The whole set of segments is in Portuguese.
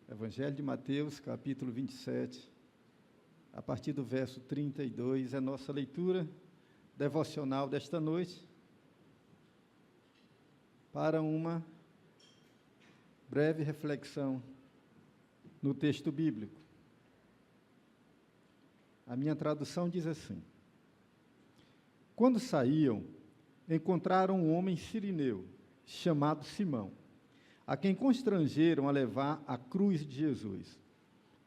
Evangelho de Mateus, capítulo 27, a partir do verso 32, é nossa leitura devocional desta noite, para uma breve reflexão no texto bíblico. A minha tradução diz assim: Quando saíam, encontraram um homem sirineu, chamado Simão, a quem constrangeram a levar a cruz de Jesus.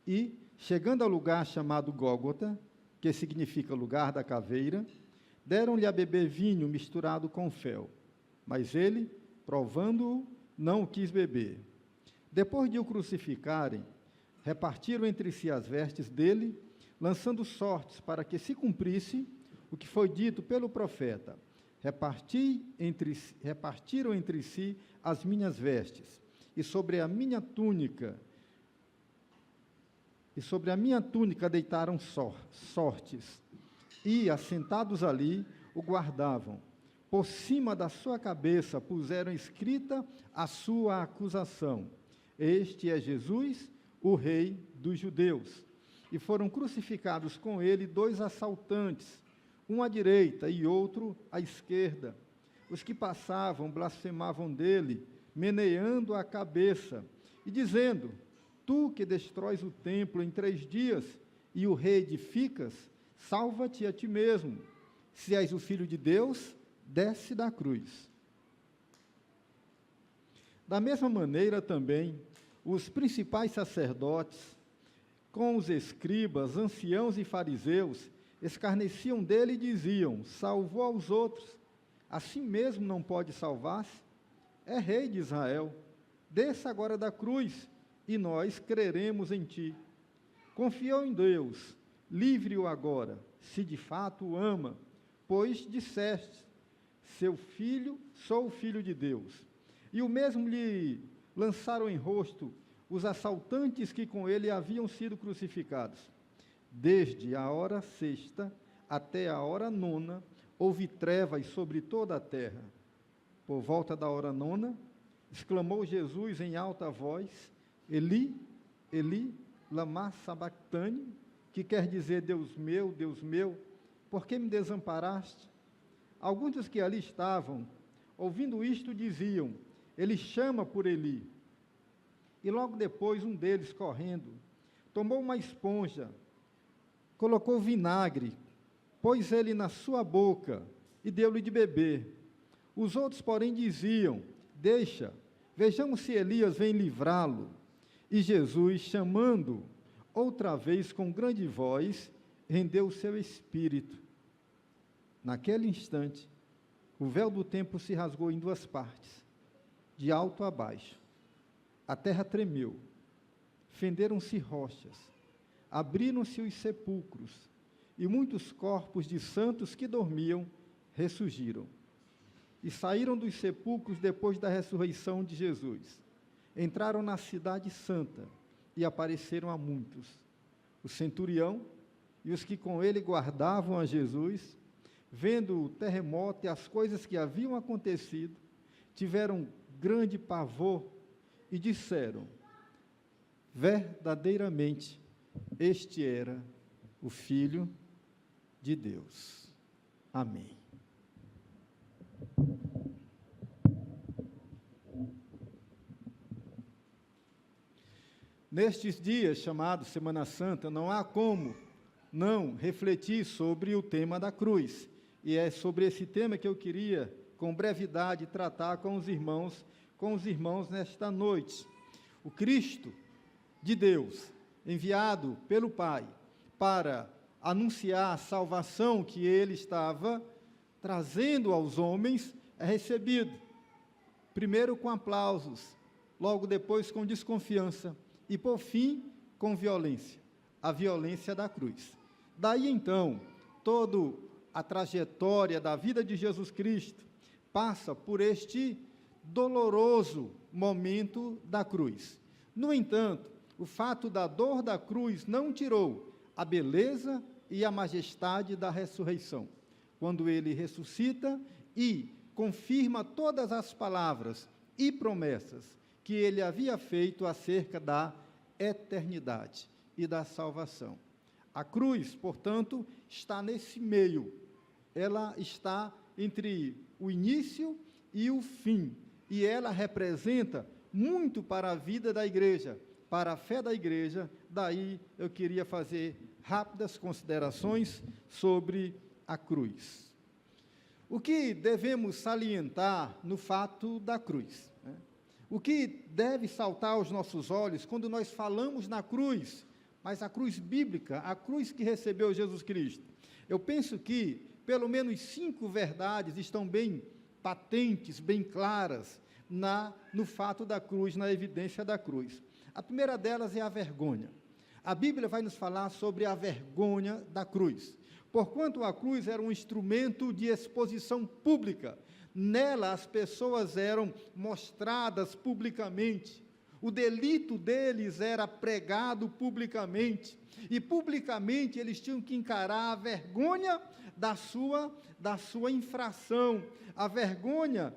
E, chegando ao lugar chamado Gólgota, que significa lugar da caveira, deram-lhe a beber vinho misturado com fel. Mas ele, provando-o, não o quis beber. Depois de o crucificarem, repartiram entre si as vestes dele, lançando sortes para que se cumprisse o que foi dito pelo profeta: repartiram entre si as minhas vestes, e sobre a minha túnica deitaram sortes, e, assentados ali, o guardavam. Por cima da sua cabeça puseram escrita a sua acusação: Este é Jesus, o Rei dos Judeus. E foram crucificados com ele 2 assaltantes, um à direita e outro à esquerda. Os que passavam blasfemavam dele, meneando a cabeça e dizendo: Tu que destróis o templo em 3 dias e o reedificas, salva-te a ti mesmo. Se és o Filho de Deus, desce da cruz. Da mesma maneira também, os principais sacerdotes, com os escribas, anciãos e fariseus, escarneciam dele e diziam: Salvou aos outros, assim mesmo não pode salvar-se? É rei de Israel. Desça agora da cruz, e nós creremos em ti. Confiou em Deus, livre-o agora, se de fato o ama, pois disseste: sou o filho de Deus. E o mesmo lhe lançaram em rosto os assaltantes que com ele haviam sido crucificados. Desde a hora 6ª até a hora 9ª, houve trevas sobre toda a terra. Por volta da hora 9ª, exclamou Jesus em alta voz: Eli, Eli, lama sabactani, que quer dizer: Deus meu, por que me desamparaste? Alguns dos que ali estavam, ouvindo isto, diziam: Ele chama por Eli. E logo depois, um deles, correndo, tomou uma esponja, colocou vinagre, pôs ele na sua boca e deu-lhe de beber. Os outros, porém, diziam: Deixa, vejamos se Elias vem livrá-lo. E Jesus, chamando outra vez com grande voz, rendeu o seu espírito. Naquele instante, o véu do templo se rasgou em 2 partes, de alto a baixo. A terra tremeu, fenderam-se rochas, abriram-se os sepulcros, e muitos corpos de santos que dormiam ressurgiram. E saíram dos sepulcros depois da ressurreição de Jesus. Entraram na cidade santa e apareceram a muitos. O centurião e os que com ele guardavam a Jesus, vendo o terremoto e as coisas que haviam acontecido, tiveram grande pavor e disseram: Verdadeiramente, este era o Filho de Deus. Amém. Nestes dias chamados Semana Santa, não há como não refletir sobre o tema da cruz. E é sobre esse tema que eu queria, com brevidade, tratar com os irmãos nesta noite. O Cristo de Deus, enviado pelo Pai para anunciar a salvação que ele estava trazendo aos homens, é recebido, primeiro com aplausos, logo depois com desconfiança, e por fim com violência, a violência da cruz. Daí então, toda a trajetória da vida de Jesus Cristo passa por este doloroso momento da cruz. No entanto, o fato da dor da cruz não tirou a beleza e a majestade da ressurreição, quando ele ressuscita e confirma todas as palavras e promessas que ele havia feito acerca da eternidade e da salvação. A cruz, portanto, está nesse meio. Ela está entre o início e o fim. E ela representa muito para a vida da igreja, para a fé da igreja. Daí eu queria fazer rápidas considerações sobre a cruz. O que devemos salientar no fato da cruz? O que deve saltar aos nossos olhos quando nós falamos na cruz, mas a cruz bíblica, a cruz que recebeu Jesus Cristo? Eu penso que pelo menos 5 verdades estão bem patentes, bem claras, no fato da cruz, na evidência da cruz. A primeira delas é a vergonha. A Bíblia vai nos falar sobre a vergonha da cruz. Porquanto a cruz era um instrumento de exposição pública, nela as pessoas eram mostradas publicamente, o delito deles era pregado publicamente, e publicamente eles tinham que encarar a vergonha da sua infração, a vergonha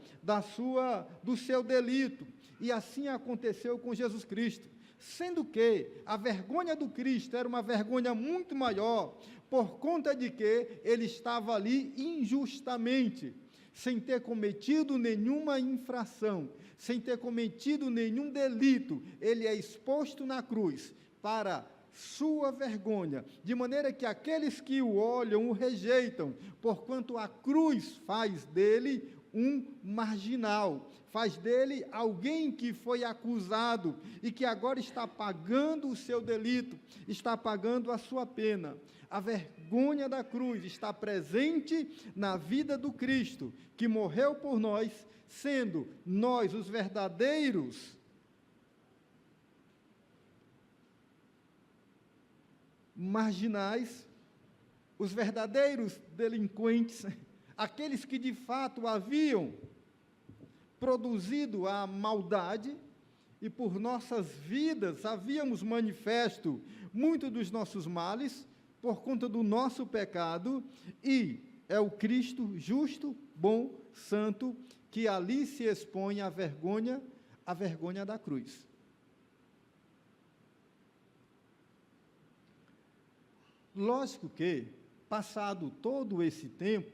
do seu delito, e assim aconteceu com Jesus Cristo, sendo que a vergonha do Cristo era uma vergonha muito maior, por conta de que ele estava ali injustamente, sem ter cometido nenhuma infração, sem ter cometido nenhum delito, ele é exposto na cruz para sua vergonha, de maneira que aqueles que o olham o rejeitam, porquanto a cruz faz dele um marginal, faz dele alguém que foi acusado e que agora está pagando o seu delito, está pagando a sua pena. A vergonha da cruz está presente na vida do Cristo, que morreu por nós, sendo nós os verdadeiros marginais, os verdadeiros delinquentes, aqueles que de fato haviam produzido a maldade, e por nossas vidas havíamos manifesto muito dos nossos males, por conta do nosso pecado, e é o Cristo justo, bom, santo, que ali se expõe a vergonha da cruz. Lógico que, passado todo esse tempo,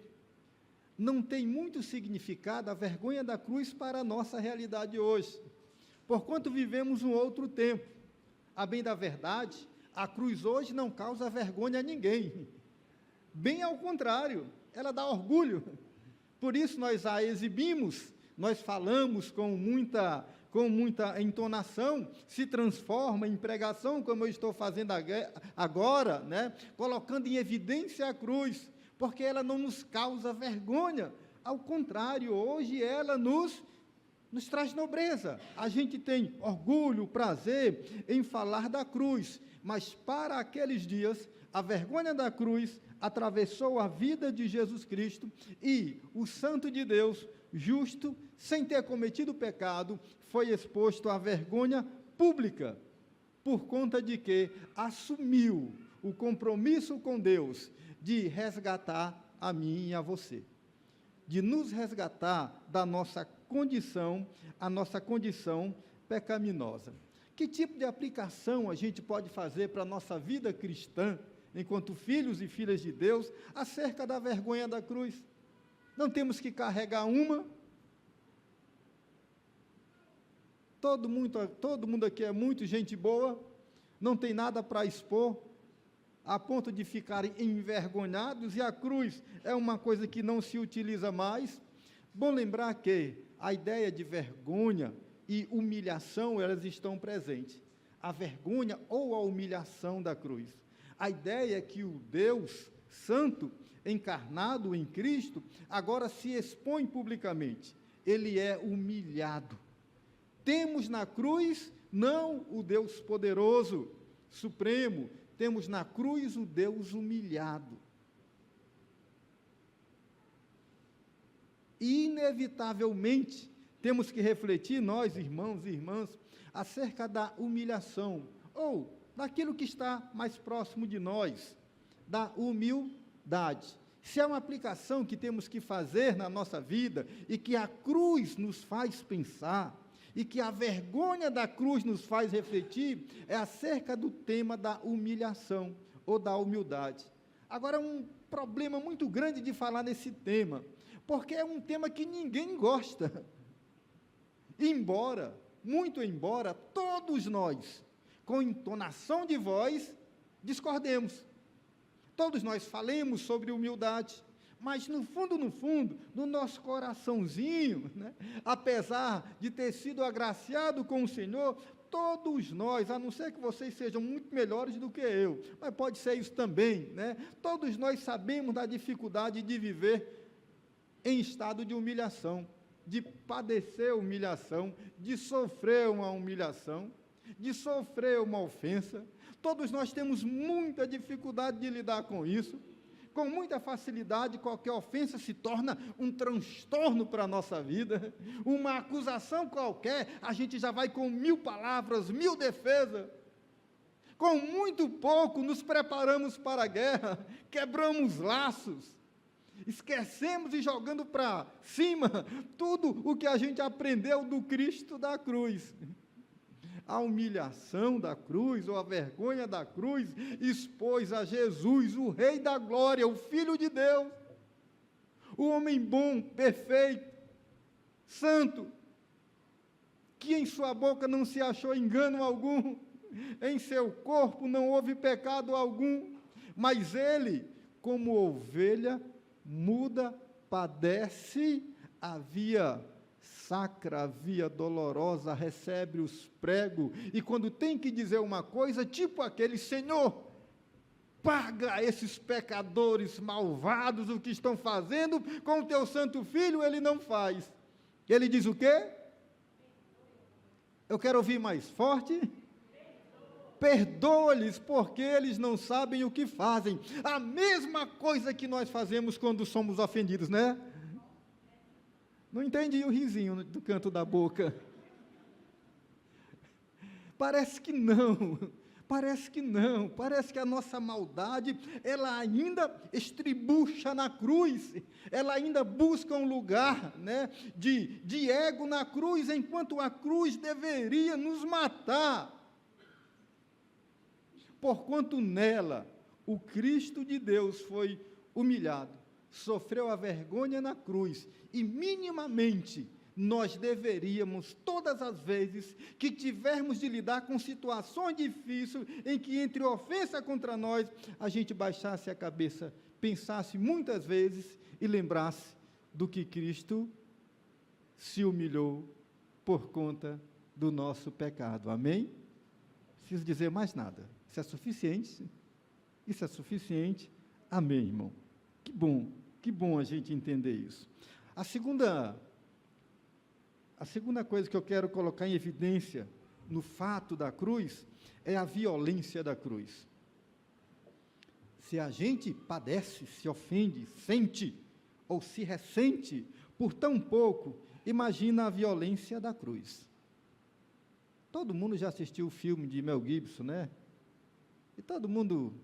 não tem muito significado a vergonha da cruz para a nossa realidade hoje, porquanto vivemos um outro tempo. A bem da verdade, a cruz hoje não causa vergonha a ninguém, bem ao contrário, ela dá orgulho. Por isso nós a exibimos, nós falamos com muita entonação, se transforma em pregação, como eu estou fazendo agora, né? Colocando em evidência a cruz, porque ela não nos causa vergonha, ao contrário, hoje ela nos traz nobreza. A gente tem orgulho, prazer em falar da cruz, mas para aqueles dias, a vergonha da cruz atravessou a vida de Jesus Cristo, e o Santo de Deus, justo, sem ter cometido pecado, foi exposto à vergonha pública, por conta de que assumiu o compromisso com Deus de resgatar a mim e a você, de nos resgatar da nossa condição, a nossa condição pecaminosa. Que tipo de aplicação a gente pode fazer para a nossa vida cristã, enquanto filhos e filhas de Deus, acerca da vergonha da cruz? Não temos que carregar uma. Todo mundo aqui é muito gente boa, não tem nada para expor, a ponto de ficarem envergonhados, e a cruz é uma coisa que não se utiliza mais. Bom lembrar que a ideia de vergonha e humilhação, elas estão presentes. A vergonha ou a humilhação da cruz. A ideia é que o Deus Santo, encarnado em Cristo, agora se expõe publicamente. Ele é humilhado. Temos na cruz, não o Deus poderoso, supremo, temos na cruz o Deus humilhado. Inevitavelmente, temos que refletir, nós, irmãos e irmãs, acerca da humilhação, ou daquilo que está mais próximo de nós, da humildade. Se é uma aplicação que temos que fazer na nossa vida, e que a cruz nos faz pensar, e que a vergonha da cruz nos faz refletir é acerca do tema da humilhação ou da humildade. Agora, um problema muito grande de falar nesse tema, porque é um tema que ninguém gosta. Muito embora, todos nós, com entonação de voz, discordemos. Todos nós falemos sobre humildade, mas no fundo, no nosso coraçãozinho, né, apesar de ter sido agraciado com o Senhor, todos nós, a não ser que vocês sejam muito melhores do que eu, mas pode ser isso também, né? Todos nós sabemos da dificuldade de viver em estado de humilhação, de padecer humilhação, de sofrer uma humilhação, de sofrer uma ofensa. Todos nós temos muita dificuldade de lidar com isso. Com muita facilidade, qualquer ofensa se torna um transtorno para a nossa vida. Uma acusação qualquer, a gente já vai com 1000 palavras, 1000 defesas. Com muito pouco, nos preparamos para a guerra, quebramos laços, esquecemos e jogando para cima tudo o que a gente aprendeu do Cristo da cruz. A humilhação da cruz, ou a vergonha da cruz, expôs a Jesus, o Rei da Glória, o Filho de Deus, o homem bom, perfeito, santo, que em sua boca não se achou engano algum, em seu corpo não houve pecado algum, mas ele, como ovelha muda, padece a via sacra, a via dolorosa, recebe os pregos, e quando tem que dizer uma coisa, tipo aquele: Senhor, paga esses pecadores malvados o que estão fazendo com o teu santo filho. Ele não faz. Ele diz o quê? Eu quero ouvir mais forte. Perdoa-lhes, porque eles não sabem o que fazem. A mesma coisa que nós fazemos quando somos ofendidos, né? Não entendi o risinho do canto da boca. Parece que não, parece que a nossa maldade, ela ainda estribucha na cruz, ela ainda busca um lugar, né, de ego na cruz, enquanto a cruz deveria nos matar. Porquanto nela o Cristo de Deus foi humilhado, sofreu a vergonha na cruz, e minimamente nós deveríamos, todas as vezes que tivermos de lidar com situações difíceis, em que entre ofensa contra nós, a gente baixasse a cabeça, pensasse muitas vezes e lembrasse do que Cristo se humilhou por conta do nosso pecado. Amém? Não preciso dizer mais nada. Isso é suficiente? Isso é suficiente? Amém, irmão? Que bom a gente entender isso. A segunda coisa que eu quero colocar em evidência no fato da cruz é a violência da cruz. Se a gente padece, se ofende, sente ou se ressente por tão pouco, imagina a violência da cruz. Todo mundo já assistiu o filme de Mel Gibson, né? E todo mundo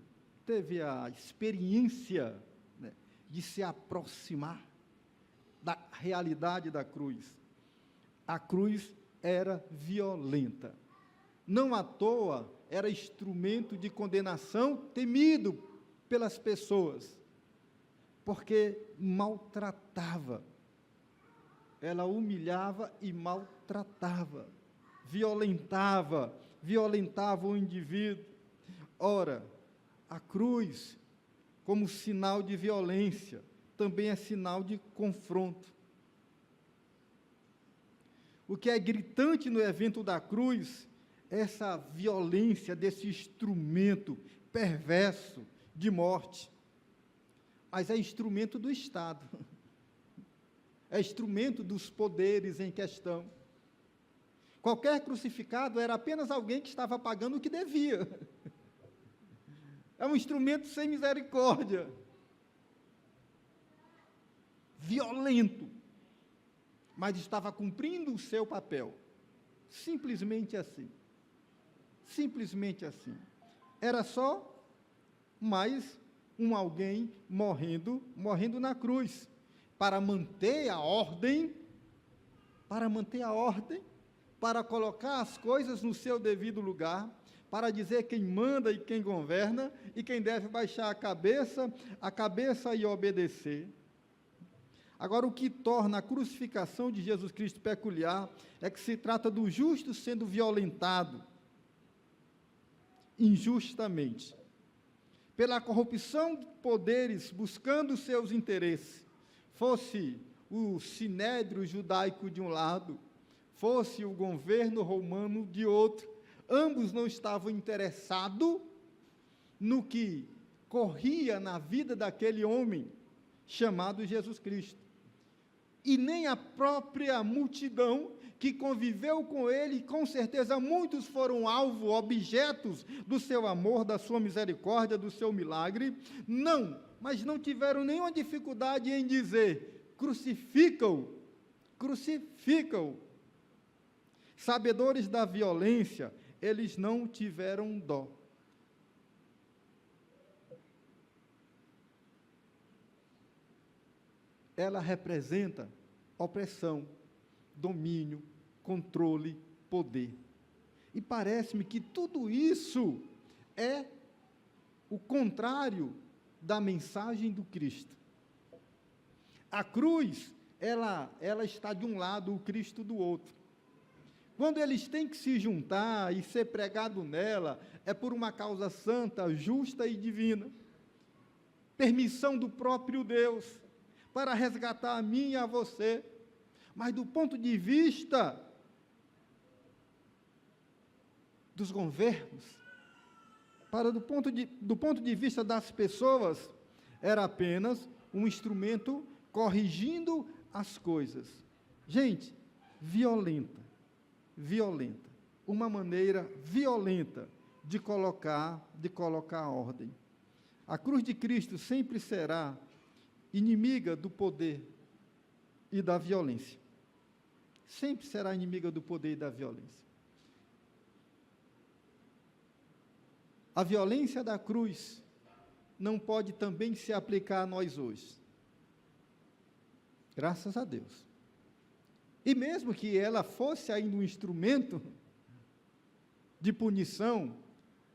teve a experiência, né, de se aproximar da realidade da cruz. A cruz era violenta. Não à toa era instrumento de condenação temido pelas pessoas, porque maltratava. Ela humilhava e maltratava, violentava o indivíduo. Ora, a cruz, como sinal de violência, também é sinal de confronto. O que é gritante no evento da cruz é essa violência desse instrumento perverso de morte. Mas é instrumento do Estado, é instrumento dos poderes em questão. Qualquer crucificado era apenas alguém que estava pagando o que devia. É um instrumento sem misericórdia, violento, mas estava cumprindo o seu papel, simplesmente assim, era só mais um alguém morrendo na para manter a ordem, para colocar as coisas no seu devido lugar, para dizer quem manda e quem governa, e quem deve baixar a cabeça e obedecer. Agora, o que torna a crucificação de Jesus Cristo peculiar é que se trata do justo sendo violentado injustamente, pela corrupção de poderes buscando seus interesses, fosse o sinédrio judaico de um lado, fosse o governo romano de outro, ambos não estavam interessados no que corria na vida daquele homem chamado Jesus Cristo. E nem a própria multidão que conviveu com ele, com certeza muitos foram alvo, objetos do seu amor, da sua misericórdia, do seu milagre, mas não tiveram nenhuma dificuldade em dizer: crucifica-o, crucifica-o. Sabedores da violência, eles não tiveram dó. Ela representa opressão, domínio, controle, poder. E parece-me que tudo isso é o contrário da mensagem do Cristo. A cruz, ela está de um lado, o Cristo do outro. Quando eles têm que se juntar e ser pregado nela, é por uma causa santa, justa e divina. Permissão do próprio Deus, para resgatar a mim e a você. Mas do ponto de vista dos governos, do ponto de vista das pessoas, era apenas um instrumento corrigindo as coisas. Gente, violenta, uma maneira violenta de colocar a ordem. A cruz de Cristo sempre será inimiga do poder e da violência. Sempre será inimiga do poder e da violência. A violência da cruz não pode também se aplicar a nós hoje. Graças a Deus. E mesmo que ela fosse ainda um instrumento de punição,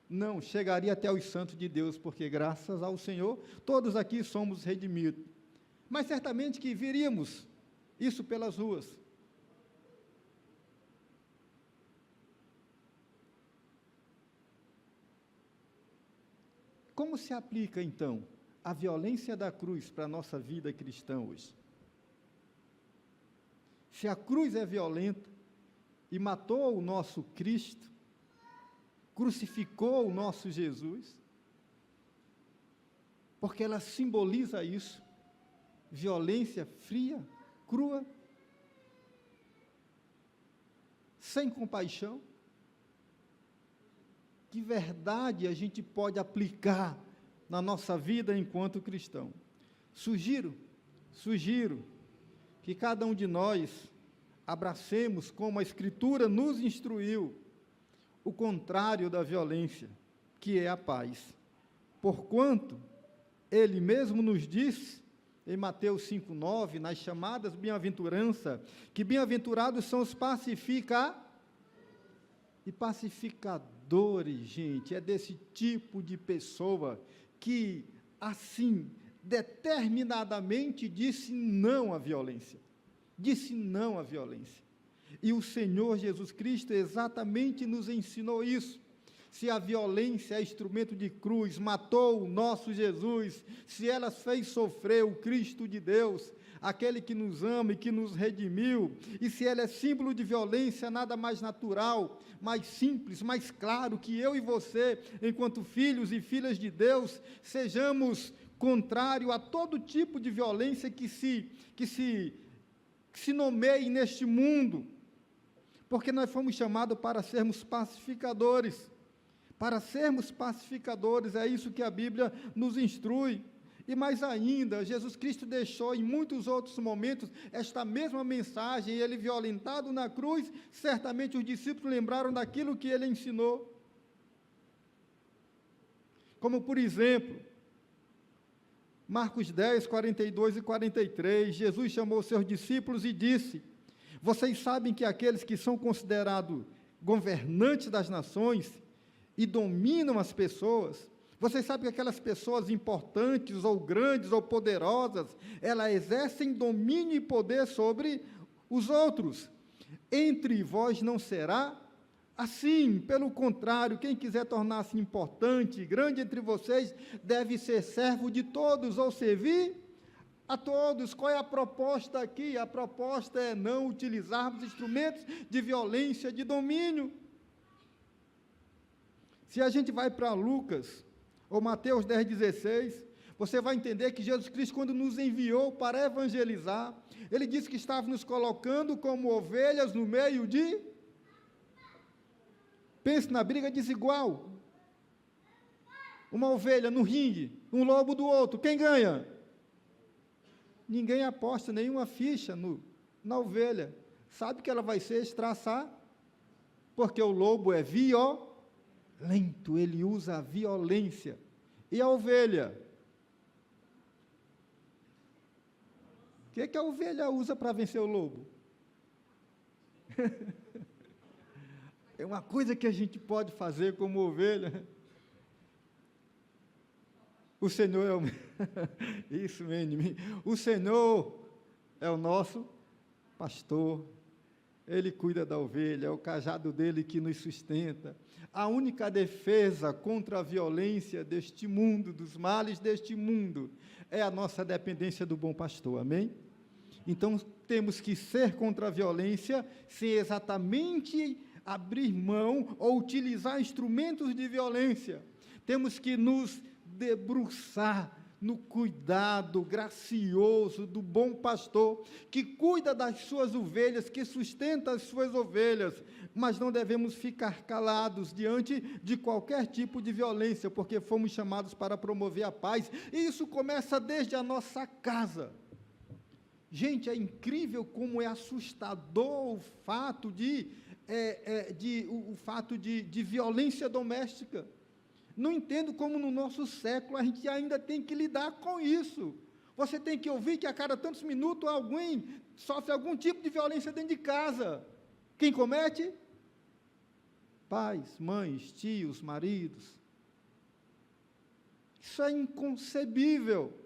não chegaria até os santos de Deus, porque graças ao Senhor, todos aqui somos redimidos. Mas certamente que viríamos isso pelas ruas. Como se aplica, então, a violência da cruz para a nossa vida cristã hoje? Se a cruz é violenta e matou o nosso Cristo, crucificou o nosso Jesus, porque ela simboliza isso, violência fria, crua, sem compaixão. Que verdade a gente pode aplicar na nossa vida enquanto cristão? Sugiro que cada um de nós abracemos, como a Escritura nos instruiu, o contrário da violência, que é a paz. Porquanto ele mesmo nos disse, em Mateus 5,9, nas chamadas bem-aventurança, que bem-aventurados são os pacificadores, gente, é desse tipo de pessoa que, assim, determinadamente disse não à violência. Disse não à violência. E o Senhor Jesus Cristo exatamente nos ensinou isso. Se a violência é instrumento de cruz, matou o nosso Jesus, se ela fez sofrer o Cristo de Deus, aquele que nos ama e que nos redimiu, e se ela é símbolo de violência, nada mais natural, mais simples, mais claro que eu e você, enquanto filhos e filhas de Deus, sejamos contrário a todo tipo de violência que se nomeie neste mundo, porque nós fomos chamados para sermos pacificadores. Para sermos pacificadores, é isso que a Bíblia nos instrui. E mais ainda, Jesus Cristo deixou em muitos outros momentos esta mesma mensagem, ele violentado na cruz, certamente os discípulos lembraram daquilo que ele ensinou. Como, por exemplo, Marcos 10, 42 e 43, Jesus chamou seus discípulos e disse: Vocês sabem que aqueles que são considerados governantes das nações e dominam as pessoas, vocês sabem que aquelas pessoas importantes, ou grandes, ou poderosas, elas exercem domínio e poder sobre os outros. Entre vós não será assim, pelo contrário, quem quiser tornar-se importante, grande entre vocês, deve ser servo de todos, ou servir a todos. Qual é a proposta aqui? A proposta é não utilizarmos instrumentos de violência, de domínio. Se a gente vai para Lucas, ou Mateus 10,16, você vai entender que Jesus Cristo, quando nos enviou para evangelizar, ele disse que estava nos colocando como ovelhas no meio de... Pense na briga desigual. Uma ovelha no ringue, um lobo do outro, quem ganha? Ninguém aposta nenhuma ficha na ovelha. Sabe que ela vai ser estraçar? Porque o lobo é violento, ele usa a violência. E a ovelha? O que a ovelha usa para vencer o lobo? É uma coisa que a gente pode fazer como ovelha. O Senhor é o... Isso mesmo. O Senhor é o nosso pastor. Ele cuida da ovelha, é o cajado dele que nos sustenta. A única defesa contra a violência deste mundo, dos males deste mundo, é a nossa dependência do bom pastor, amém? Então, temos que ser contra a violência, sem exatamente abrir mão ou utilizar instrumentos de violência. Temos que nos debruçar no cuidado gracioso do bom pastor, que cuida das suas ovelhas, que sustenta as suas ovelhas, mas não devemos ficar calados diante de qualquer tipo de violência, porque fomos chamados para promover a paz, e isso começa desde a nossa casa. Gente, é incrível como é assustador o fato de violência doméstica. Não entendo como no nosso século a gente ainda tem que lidar com isso. Você tem que ouvir que a cada tantos minutos alguém sofre algum tipo de violência dentro de casa. Quem comete? Pais, mães, tios, maridos. Isso é inconcebível.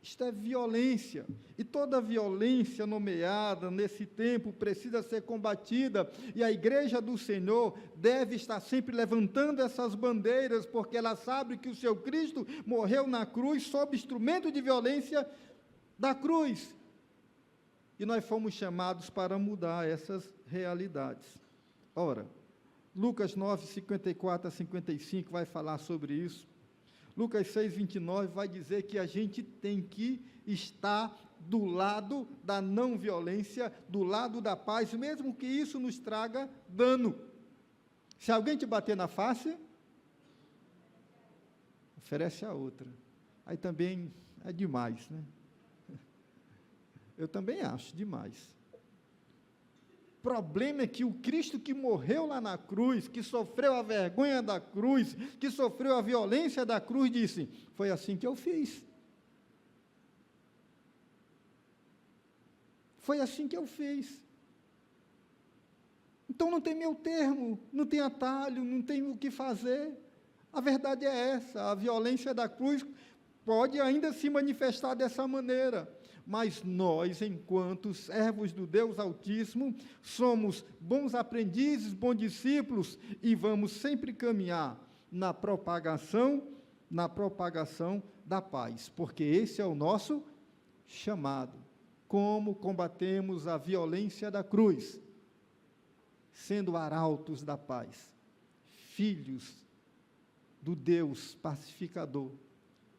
Isto é violência, e toda violência nomeada nesse tempo precisa ser combatida, e a igreja do Senhor deve estar sempre levantando essas bandeiras, porque ela sabe que o seu Cristo morreu na cruz sob instrumento de violência da cruz, e nós fomos chamados para mudar essas realidades. Ora, Lucas 9, 54 a 55 vai falar sobre isso. Lucas 6, 29 vai dizer que a gente tem que estar do lado da não violência, do lado da paz, mesmo que isso nos traga dano. Se alguém te bater na face, oferece a outra. Aí também é demais, né? Eu também acho demais. O problema é que o Cristo que morreu lá na cruz, que sofreu a vergonha da cruz, que sofreu a violência da cruz, disse, foi assim que eu fiz. Foi assim que eu fiz. Então não tem meio termo, não tem atalho, não tem o que fazer. A verdade é essa, a violência da cruz pode ainda se manifestar dessa maneira. Mas nós, enquanto servos do Deus Altíssimo, somos bons aprendizes, bons discípulos, e vamos sempre caminhar na propagação da paz, porque esse é o nosso chamado. Como combatemos a violência da cruz? Sendo arautos da paz, filhos do Deus pacificador,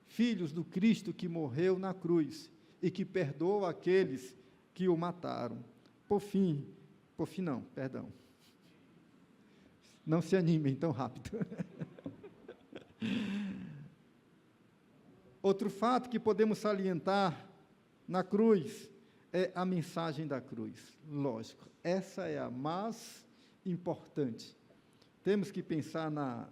filhos do Cristo que morreu na cruz, e que perdoa aqueles que o mataram. Por fim não, perdão. Não se animem tão rápido. Outro fato que podemos salientar na cruz é a mensagem da cruz. Lógico, essa é a mais importante. Temos que pensar na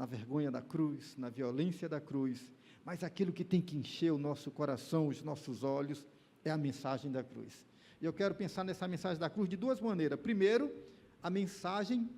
vergonha da cruz, na violência da cruz, mas aquilo que tem que encher o nosso coração, os nossos olhos, é a mensagem da cruz. E eu quero pensar nessa mensagem da cruz de duas maneiras. Primeiro, a mensagem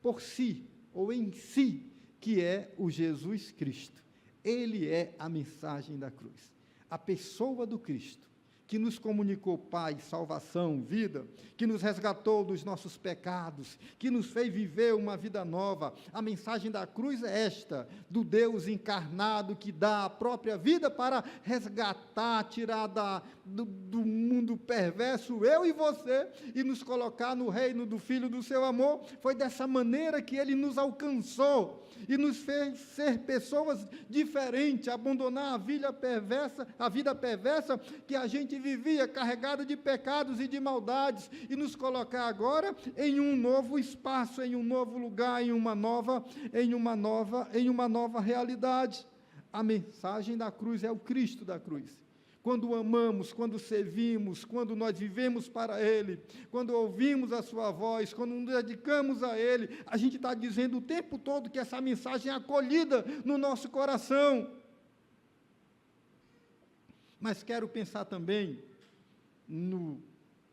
por si, ou em si, que é o Jesus Cristo. Ele é a mensagem da cruz. A pessoa do Cristo, que nos comunicou paz, salvação, vida, que nos resgatou dos nossos pecados, que nos fez viver uma vida nova. A mensagem da cruz é esta, do Deus encarnado que dá a própria vida para resgatar, tirar do mundo perverso, eu e você, e nos colocar no reino do Filho do seu amor. Foi dessa maneira que ele nos alcançou e nos fez ser pessoas diferentes, abandonar a vida perversa que a gente vivia, carregada de pecados e de maldades, e nos colocar agora em um novo espaço, em um novo lugar, em uma nova realidade. A mensagem da cruz é o Cristo da cruz. Quando amamos, quando servimos, quando nós vivemos para Ele, quando ouvimos a Sua voz, quando nos dedicamos a Ele, a gente está dizendo o tempo todo que essa mensagem é acolhida no nosso coração. Mas quero pensar também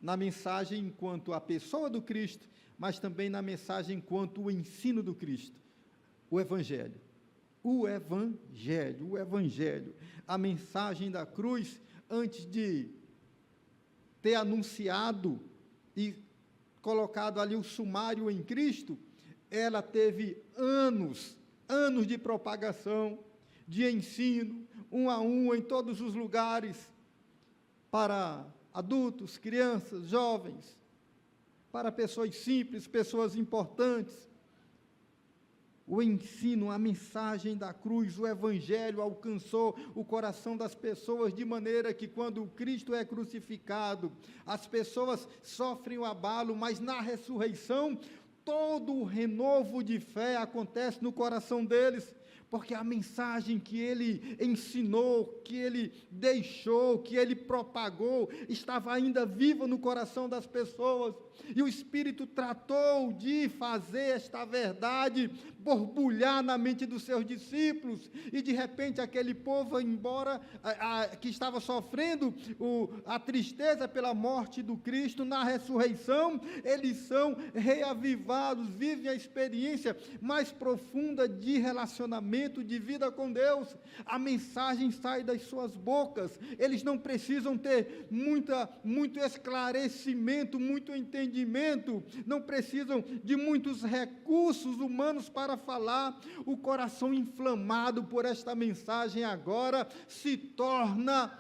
na mensagem enquanto a pessoa do Cristo, mas também na mensagem enquanto o ensino do Cristo, o Evangelho. O Evangelho, a mensagem da cruz, antes de ter anunciado e colocado ali o sumário em Cristo, ela teve anos de propagação, de ensino, um a um, em todos os lugares, para adultos, crianças, jovens, para pessoas simples, pessoas importantes. O ensino, a mensagem da cruz, o Evangelho alcançou o coração das pessoas, de maneira que quando o Cristo é crucificado, as pessoas sofrem o abalo, mas na ressurreição, todo o renovo de fé acontece no coração deles, porque a mensagem que ele ensinou, que ele deixou, que ele propagou, estava ainda viva no coração das pessoas, e o Espírito tratou de fazer esta verdade borbulhar na mente dos seus discípulos, e de repente aquele povo, embora que estava sofrendo a tristeza pela morte do Cristo, na ressurreição, eles são reavivados, vivem a experiência mais profunda de relacionamento, de vida com Deus. A mensagem sai das suas bocas, eles não precisam ter muito esclarecimento, muito entendimento, não precisam de muitos recursos humanos para falar. O coração inflamado por esta mensagem agora se torna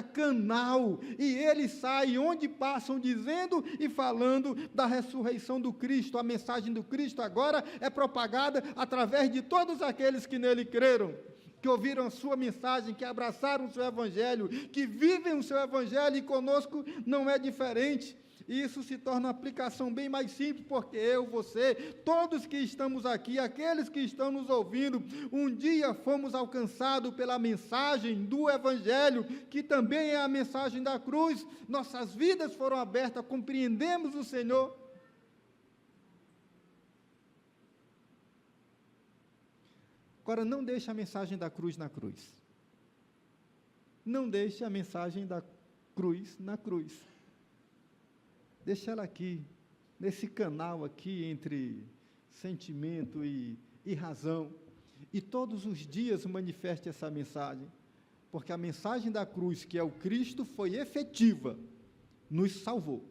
canal, e eles saem onde passam dizendo e falando da ressurreição do Cristo. A mensagem do Cristo agora é propagada através de todos aqueles que nele creram, que ouviram a sua mensagem, que abraçaram o seu Evangelho, que vivem o seu Evangelho, e conosco não é diferente. Isso se torna uma aplicação bem mais simples, porque eu, você, todos que estamos aqui, aqueles que estão nos ouvindo, um dia fomos alcançados pela mensagem do Evangelho, que também é a mensagem da cruz. Nossas vidas foram abertas, compreendemos o Senhor. Agora, não deixe a mensagem da cruz na cruz. Não deixe a mensagem da cruz na cruz. Deixa ela aqui, nesse canal aqui entre sentimento e razão. E todos os dias manifeste essa mensagem, porque a mensagem da cruz, que é o Cristo, foi efetiva, nos salvou,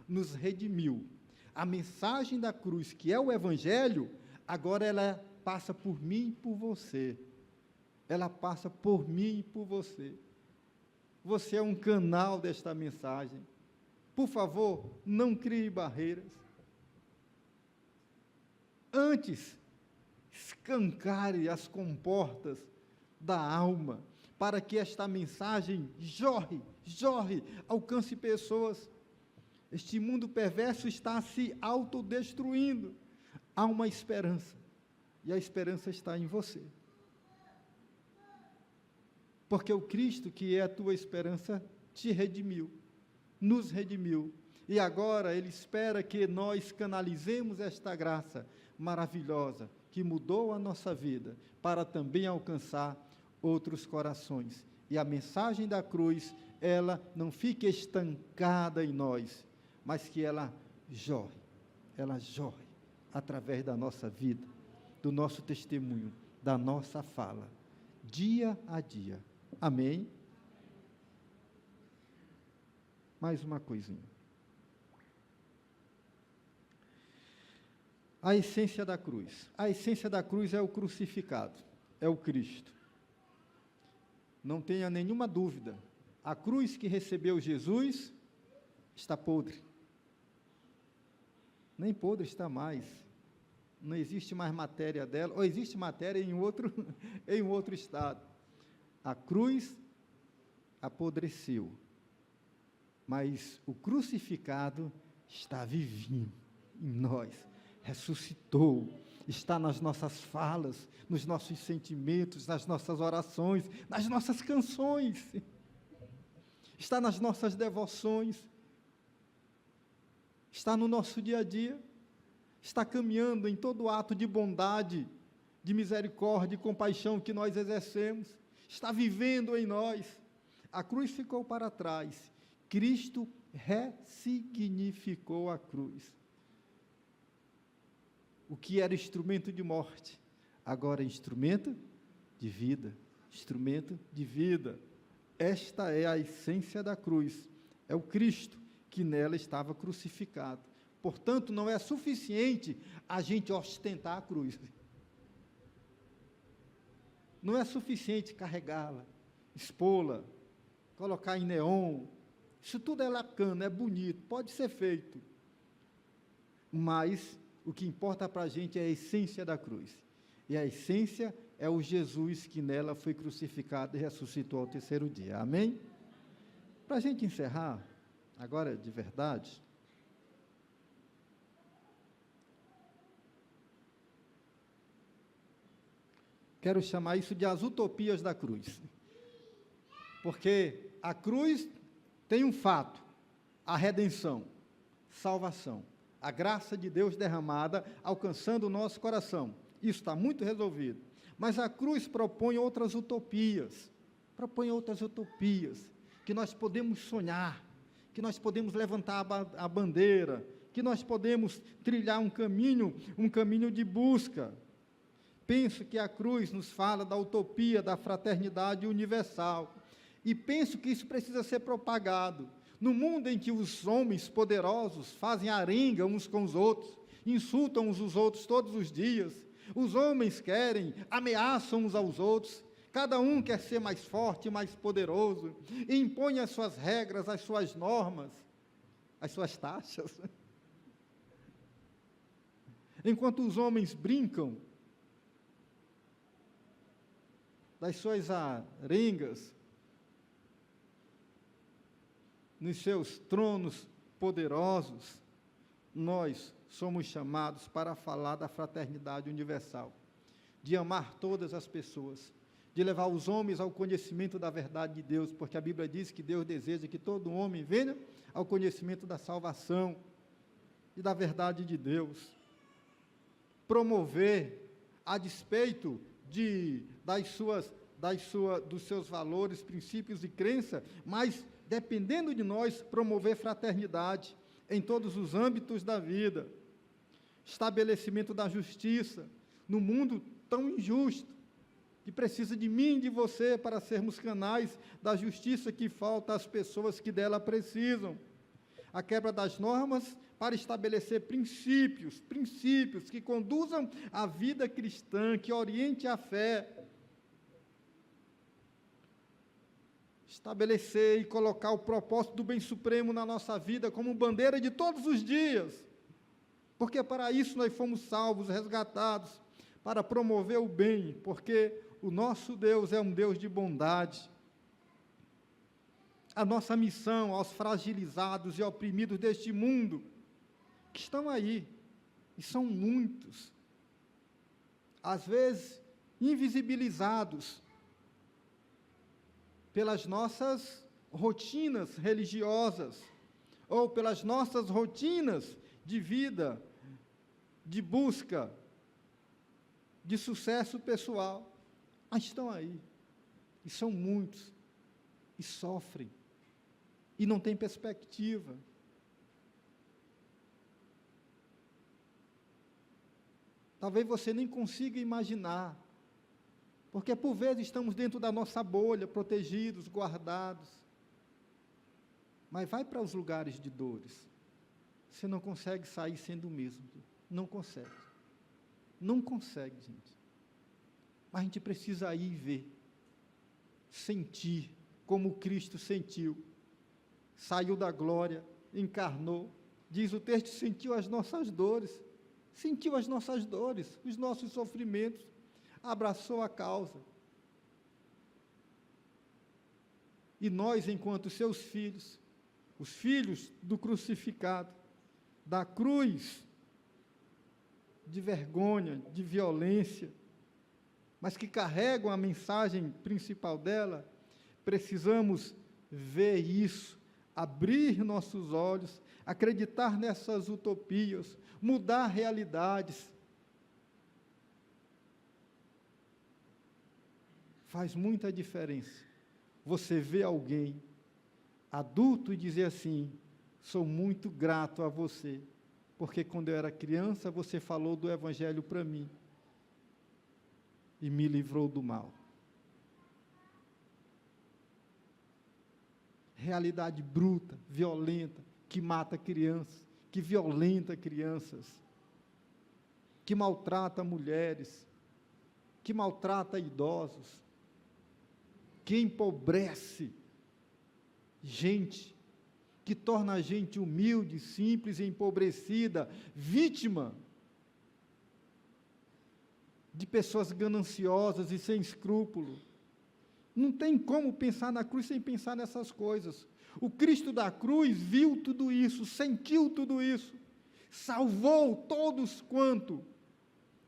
nos redimiu. A mensagem da cruz, que é o Evangelho, agora ela passa por mim e por você. Ela passa por mim e por você. Você é um canal desta mensagem. Por favor, não crie barreiras. Antes, escancare as comportas da alma, para que esta mensagem jorre, alcance pessoas. Este mundo perverso está se autodestruindo. Há uma esperança, e a esperança está em você. Porque o Cristo, que é a tua esperança, te redimiu, nos redimiu, e agora Ele espera que nós canalizemos esta graça maravilhosa, que mudou a nossa vida, para também alcançar outros corações. E a mensagem da cruz ela não fique estancada em nós, mas que ela jorre através da nossa vida, do nosso testemunho, da nossa fala, dia a dia. Amém? Mais uma coisinha. A essência da cruz. A essência da cruz é o crucificado, é o Cristo. Não tenha nenhuma dúvida. A cruz que recebeu Jesus está podre. Nem podre está mais. Não existe mais matéria dela, ou existe matéria em outro estado. A cruz apodreceu, mas o crucificado está vivinho em nós, ressuscitou, está nas nossas falas, nos nossos sentimentos, nas nossas orações, nas nossas canções, está nas nossas devoções, está no nosso dia a dia, está caminhando em todo ato de bondade, de misericórdia e compaixão que nós exercemos, está vivendo em nós. A cruz ficou para trás, Cristo ressignificou a cruz. O que era instrumento de morte, agora é instrumento de vida, instrumento de vida. Esta é a essência da cruz, é o Cristo que nela estava crucificado. Portanto, não é suficiente a gente ostentar a cruz. Não é suficiente carregá-la, expô-la, colocar em neon. Isso tudo é bacana, é bonito, pode ser feito. Mas o que importa para a gente é a essência da cruz. E a essência é o Jesus que nela foi crucificado e ressuscitou ao terceiro dia. Amém? Para a gente encerrar, agora de verdade, quero chamar isso de as utopias da cruz. Porque a cruz tem um fato, a redenção, salvação, a graça de Deus derramada, alcançando o nosso coração. Isso está muito resolvido. Mas a cruz propõe outras utopias, que nós podemos sonhar, que nós podemos levantar a bandeira, que nós podemos trilhar um caminho de busca. Penso que a cruz nos fala da utopia da fraternidade universal. E penso que isso precisa ser propagado. No mundo em que os homens poderosos fazem arenga uns com os outros, insultam uns os outros todos os dias, os homens ameaçam uns aos outros, cada um quer ser mais forte, mais poderoso, e impõe as suas regras, as suas normas, as suas taxas. Enquanto os homens brincam das suas arengas, nos seus tronos poderosos, nós somos chamados para falar da fraternidade universal, de amar todas as pessoas, de levar os homens ao conhecimento da verdade de Deus, porque a Bíblia diz que Deus deseja que todo homem venha ao conhecimento da salvação e da verdade de Deus. Promover, a despeito dos seus valores, princípios e crença, mas, dependendo de nós, promover fraternidade em todos os âmbitos da vida, estabelecimento da justiça, no mundo tão injusto, que precisa de mim e de você para sermos canais da justiça que falta às pessoas que dela precisam, a quebra das normas para estabelecer princípios que conduzam a vida cristã, que oriente a fé, estabelecer e colocar o propósito do bem supremo na nossa vida como bandeira de todos os dias, porque para isso nós fomos salvos, resgatados, para promover o bem, porque o nosso Deus é um Deus de bondade. A nossa missão aos fragilizados e oprimidos deste mundo, que estão aí, e são muitos, às vezes invisibilizados pelas nossas rotinas religiosas, ou pelas nossas rotinas de vida, de busca, de sucesso pessoal, mas estão aí, e são muitos, e sofrem, e não tem perspectiva. Talvez você nem consiga imaginar, porque por vezes estamos dentro da nossa bolha, protegidos, guardados, mas vai para os lugares de dores, você não consegue sair sendo o mesmo, não consegue, gente, mas a gente precisa ir ver, sentir, como Cristo sentiu, saiu da glória, encarnou, diz o texto, sentiu as nossas dores, os nossos sofrimentos, abraçou a causa. E nós, enquanto seus filhos, os filhos do crucificado, da cruz, de vergonha, de violência, mas que carregam a mensagem principal dela, precisamos ver isso, abrir nossos olhos, acreditar nessas utopias, mudar realidades. Faz muita diferença você ver alguém adulto e dizer assim: sou muito grato a você, porque quando eu era criança você falou do Evangelho para mim e me livrou do mal. Realidade bruta, violenta, que mata crianças, que violenta crianças, que maltrata mulheres, que maltrata idosos, que empobrece gente, que torna a gente humilde, simples e empobrecida, vítima de pessoas gananciosas e sem escrúpulo. Não tem como pensar na cruz sem pensar nessas coisas. O Cristo da cruz viu tudo isso, sentiu tudo isso, salvou todos quanto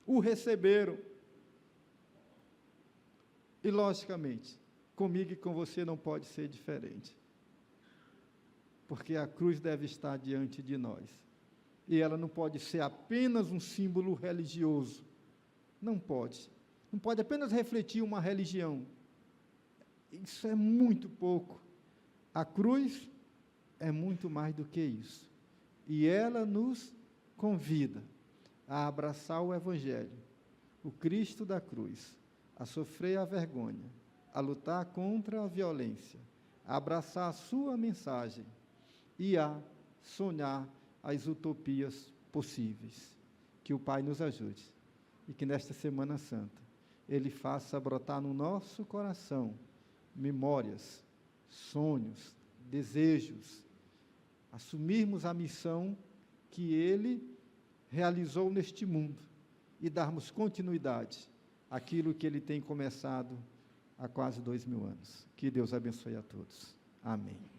o receberam. E, logicamente, comigo e com você não pode ser diferente, porque a cruz deve estar diante de nós, e ela não pode ser apenas um símbolo religioso, não pode apenas refletir uma religião, isso é muito pouco. A cruz é muito mais do que isso, e ela nos convida a abraçar o Evangelho, o Cristo da cruz, a sofrer a vergonha, a lutar contra a violência, a abraçar a sua mensagem e a sonhar as utopias possíveis. Que o Pai nos ajude e que nesta Semana Santa Ele faça brotar no nosso coração memórias, sonhos, desejos, assumirmos a missão que Ele realizou neste mundo e darmos continuidade àquilo que Ele tem começado há quase 2000 anos. Que Deus abençoe a todos. Amém.